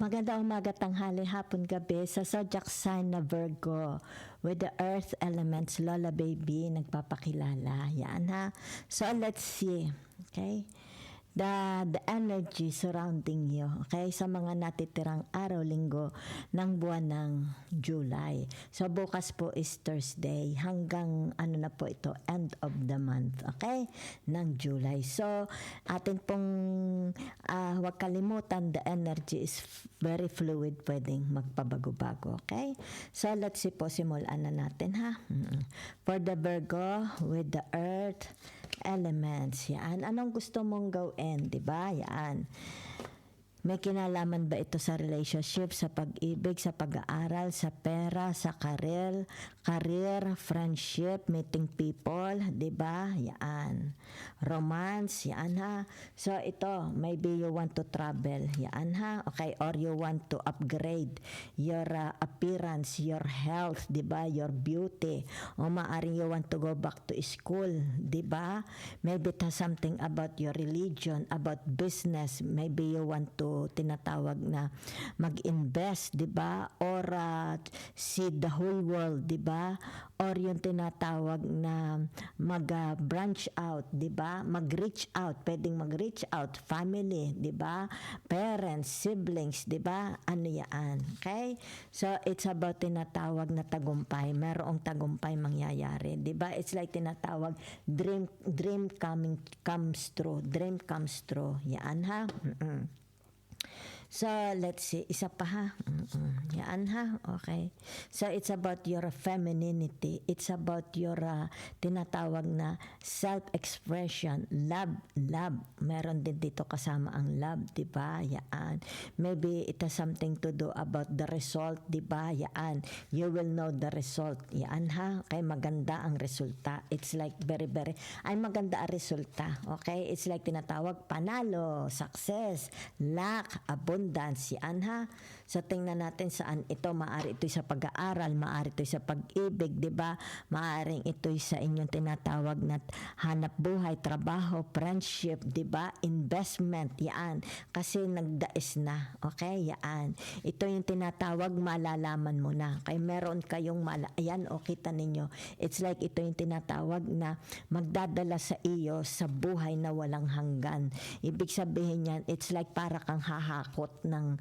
Maganda umaga, tanghali, hapon, gabi sa zodiac sign na Virgo with the earth elements. Lola Baby nagpapakilala. Yan ha. So let's see. Okay? The energy surrounding you. Okay? Sa mga natitirang araw, linggo ng buwan ng July. So bukas po is Thursday hanggang ano na po ito, end of the month. Okay? Ng July. So atin pong huwag kalimutan, the energy is very fluid, pwedeng magpabago-bago. Okay? So let's see po, simulan na natin ha. For the Virgo with the earth elements. Yan. Anong gusto mong gawin? Diba? Yan. May kinalaman ba ito sa relationship, sa pag-ibig, sa pag-aaral, sa pera, sa career, friendship, meeting people, 'di ba? Yan. Romance, yan ha. So ito, maybe you want to travel, yan ha. Okay, or you want to upgrade your appearance, your health, 'di ba? Your beauty. O maaring you want to go back to school, 'di ba? Maybe it has something about your religion, about business. Maybe you want to tinatawag na mag-invest, 'di ba? Or see the whole world, 'di ba? Or yung tinatawag na mag-branch out, 'di ba? Mag-reach out, pwedeng mag-reach out, family, 'di ba? Parents, siblings, 'di ba? Ano 'yan? Okay? So it's about tinatawag na tagumpay. Merong tagumpay mangyayari, 'di ba? It's like tinatawag dream comes true. Dream comes true. Yan ha. So, let's see. Isa pa ha. Yan ha. Okay. So, it's about your femininity. It's about your tinatawag na self-expression. Love. Meron din dito kasama ang love. Diba? Yan. Maybe it has something to do about the result. Diba? Yan. You will know the result. Yan ha. Okay. Maganda ang resulta. It's like very, ay maganda ang resulta. Okay. It's like tinatawag panalo, success, luck, abundance, yan ha. So tingnan natin saan ito. Maari ito sa pag-aaral, maari ito sa pag-ibig, di ba? Maaring ito sa inyong tinatawag na hanap buhay, trabaho, friendship, di ba? Investment, yan. Kasi nagdais na, okay? Yan. Ito yung tinatawag, malalaman mo na. Kaya meron kayong ayan, o kita ninyo. It's like ito yung tinatawag na magdadala sa iyo sa buhay na walang hanggan. Ibig sabihin yan, it's like para kang hahakot ng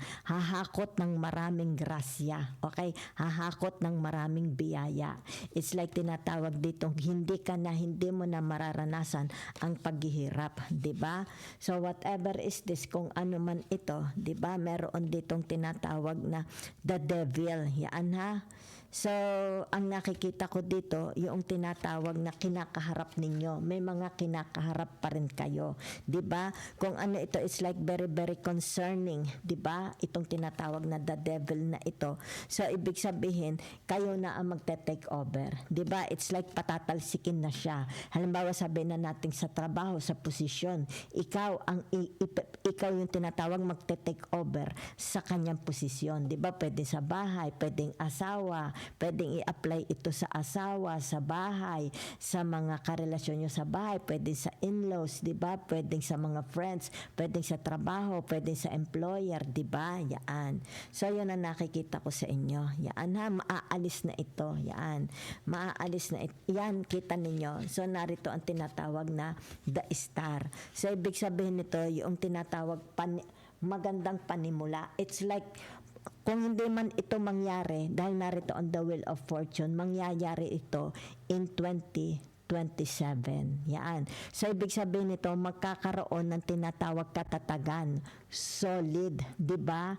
maraming grasya. Okay? Hahakot ng maraming biyaya. It's like tinatawag dito, hindi mo na mararanasan ang paghihirap, 'di ba? So whatever is this, kung ano man ito, 'di ba? Meron ditong tinatawag na the devil. Yan ha. So, ang nakikita ko dito, yung tinatawag na kinakaharap ninyo. May mga kinakaharap pa rin kayo. 'Di ba? Kung ano ito, it's like very, very concerning. 'Di ba? Itong tinatawag na the devil na ito. So, ibig sabihin, kayo na ang magte-take over. 'Di ba? It's like patatalsikin na siya. Halimbawa, sabihin na natin sa trabaho, sa posisyon, ikaw yung tinatawag magte-take over sa kanyang posisyon. 'Di ba? Pwede sa bahay, pwedeng asawa, pwedeng i-apply ito sa asawa, sa bahay, sa mga karelasyon nyo sa bahay, pwedeng sa in-laws, 'di ba? Pwedeng sa mga friends, pwedeng sa trabaho, pwedeng sa employer, 'di ba? Yan. So, yun ang nakikita ko sa inyo. Yan ha, maaalis na ito. Yan. Maaalis na ito. Yan, kita ninyo. So, narito ang tinatawag na the star. So, ibig sabihin nito, yung tinatawag magandang panimula. It's like kung hindi man ito mangyari, dahil narito on the wheel of fortune, mangyayari ito in 2027. Yan. So, ibig sabihin nito, magkakaroon ng tinatawag katatagan. Solid. 'Di ba?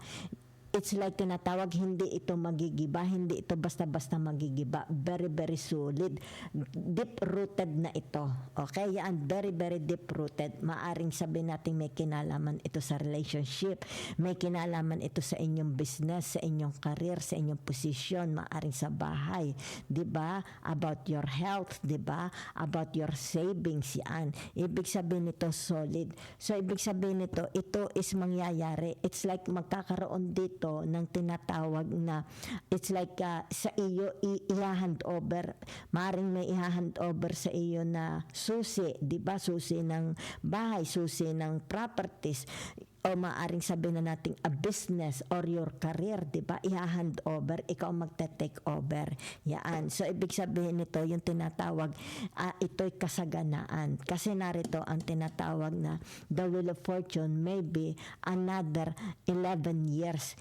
It's like tinatawag, hindi ito magigiba, hindi ito basta-basta magigiba. Very, very solid. Deep-rooted na ito. Okay? Yan, very, very deep-rooted. Maaring sabihin natin may kinalaman ito sa relationship, may kinalaman ito sa inyong business, sa inyong career, sa inyong posisyon, maaring sa bahay. 'Di ba? About your health, 'di ba? About your savings, yan. Ibig sabihin nito, solid. So, ibig sabihin nito, ito is mangyayari. It's like magkakaroon dito ng tinatawag na it's like sa iyo i-hand over, maring may i-hand over sa iyo na susi, 'di ba? Susi ng bahay, susi ng properties, o maaring sabihin na natin a business or your career, di ba? I-hand over, ikaw magte-take over. Yan. So, ibig sabihin nito, yung tinatawag, ito'y kasaganaan. Kasi narito ang tinatawag na the wheel of fortune, maybe another 11 years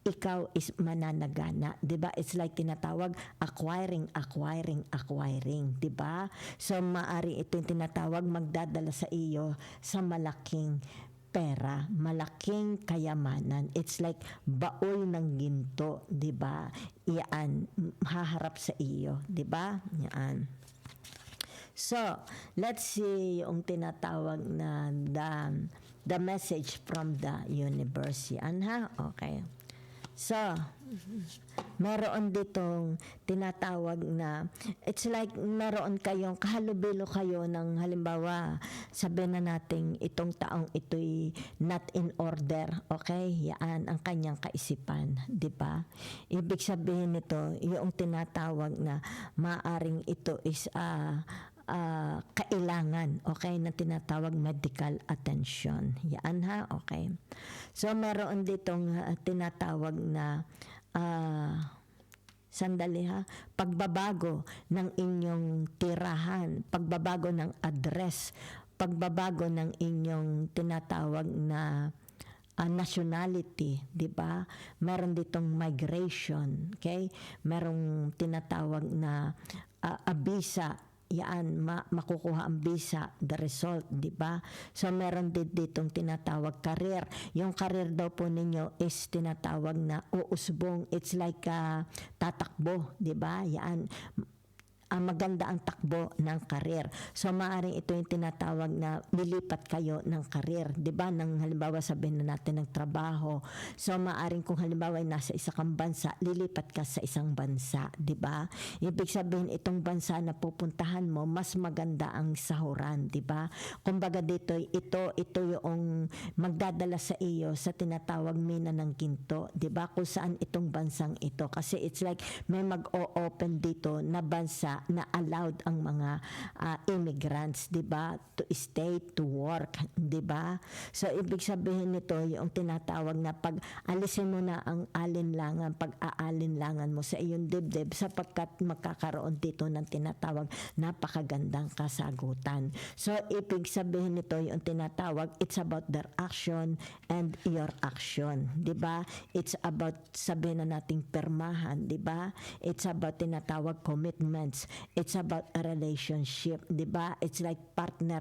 ikaw is mananagana, 'di ba? It's like tinatawag acquiring, 'di ba? So maari ito yung tinatawag magdadala sa iyo sa malaking pera, malaking kayamanan. It's like baul ng ginto, 'di ba? Iyan haharap sa iyo, 'di ba? Yan. So, let's see yung tinatawag na the message from the universe. Yan ha? Okay. So, meron ditong tinatawag na it's like meron kayong kahalubilo kayo ng halimbawa sabihin na natin itong taong ito'y not in order, okay? Yan ang kanyang kaisipan, di ba? Ibig sabihin nito, yung tinatawag na maaring ito is kailangan, okay, na tinatawag medical attention. Yan ha, okay. So, meron ditong tinatawag na sandali ha, pagbabago ng inyong tirahan, pagbabago ng address, pagbabago ng inyong tinatawag na nationality, di ba? Meron ditong migration, okay? Merong tinatawag na visa, yan, makukuha ang visa, the result, di ba? So, meron din ditong tinatawag career. Yung career daw po ninyo is tinatawag na uusbong. It's like tatakbo, di ba? Yan, maganda ang takbo ng karir. So, maaaring ito yung tinatawag na nilipat kayo ng karir. Diba? Nang halimbawa sabihin na natin ng trabaho. So, maaaring kung halimbawa ay nasa isa kang bansa, lilipat ka sa isang bansa. Diba? Ibig sabihin, itong bansa na pupuntahan mo, mas maganda ang sahuran. Diba? Kumbaga dito, ito yung magdadala sa iyo sa tinatawag mina ng ginto. Diba? Kung saan itong bansang ito. Kasi it's like may mag-o-open dito na bansa na allowed ang mga immigrants, 'di ba, to stay, to work, 'di ba? So ibig sabihin nito yung tinatawag na pag alisin mo na ang alinlangan, pag-aalinlangan mo sa iyong dibdib sapagkat magkakaroon dito ng tinatawag napakagandang kasagutan. So ibig sabihin nito yung tinatawag it's about their action and your action, 'di ba? It's about sabihin na nating permahan, 'di ba? It's about tinatawag commitments. It's about a relationship, 'di ba? It's like partner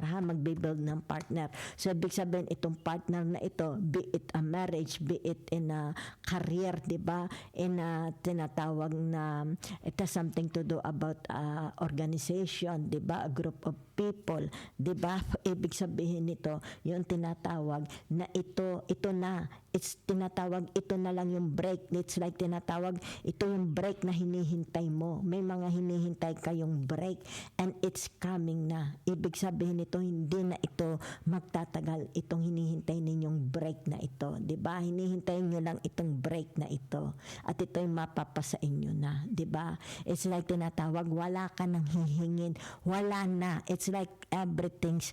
ha, magbibuild ng partner. So, ibig sabihin, itong partner na ito, be it a marriage, be it in a career, di ba? In a tinatawag na, it has something to do about organization, di ba? A group of people, di ba? Ibig sabihin nito, yung tinatawag na ito na, it's tinatawag, ito na lang yung break. It's like tinatawag, ito yung break na hinihintay mo. May mga hinihintay kayong break and it's coming na. Ibig sabihin nito, hindi na ito magtatagal itong hinihintay ninyong break na ito. Diba? Hinihintayin nyo lang itong break na ito. At ito'y mapapasa inyo na. Diba? It's like tinatawag, wala ka nang hihingin. Wala na. It's like everything's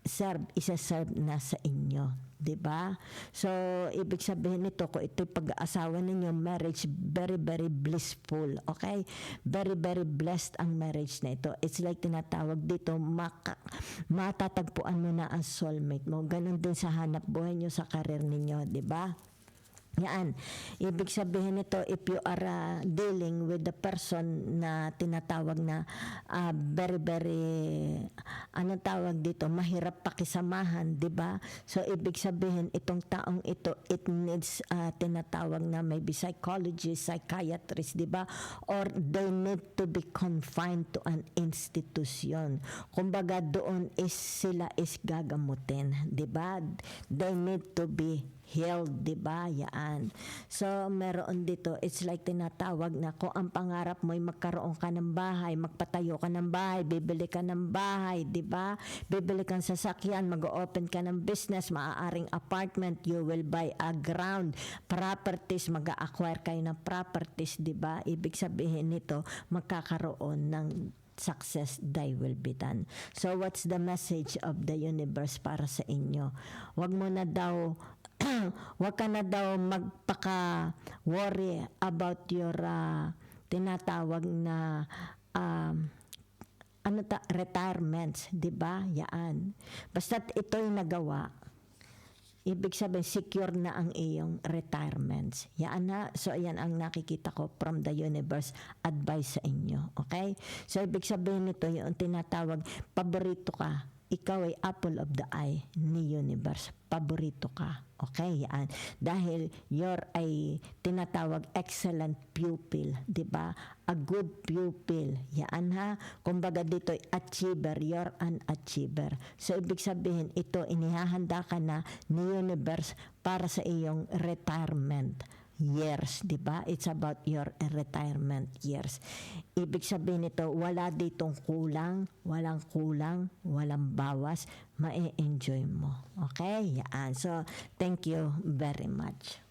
isa-serve na sa inyo. Diba? So, ibig sabihin nito, kung ito'y pag-aasawa ninyo, marriage, very, very blissful. Okay? Very, very blessed ang marriage na ito. It's like tinatawag dito, matatagpuan mo na ang soulmate mo. Ganon din sa hanap buhay nyo sa karir ninyo. Diba? Yan. Ibig sabihin nito, if you are dealing with the person na tinatawag na very, very, anong tawag dito, mahirap pakisamahan, di ba? So, ibig sabihin, itong taong ito, it needs tinatawag na maybe psychologist, psychiatrist, di ba? Or they need to be confined to an institution. Kumbaga, doon sila is gagamutin, di ba? They need to be healed, di ba? Yan. So, meron dito, it's like tinatawag na kung ang pangarap mo ay magkaroon ka ng bahay, magpatayo ka ng bahay, bibili ka ng bahay, di ba? Bibili kang sasakyan, mag-open ka ng business, maaaring apartment, you will buy a ground, properties, mag-acquire kayo ng properties, di ba? Ibig sabihin nito, magkakaroon ng success, thy will be done. So what's the message of the universe para sa inyo? Wag mo na daw wag ka na daw magpaka-worry about your tinatawag na retirements, 'di ba? Yaan. Basta't ito'y nagawa, ibig sabihin secure na ang iyong retirements. Yan na. So ayan ang nakikita ko from the universe advice sa inyo. Okay? So ibig sabihin nito yung tinatawag paborito ka. Ikaw ay apple of the eye ni universe. Paborito ka. Okay? Yan. Dahil you're ay tinatawag excellent pupil. 'Di ba? A good pupil. Yan ha. Kumbaga dito achiever. You're an achiever. So ibig sabihin ito inihahanda ka na ni universe para sa iyong retirement years, 'di ba? It's about your retirement years. Ibig sabihin nito, wala ditong kulang, walang bawas, ma-enjoy mo. Okay? Yan. So, thank you very much.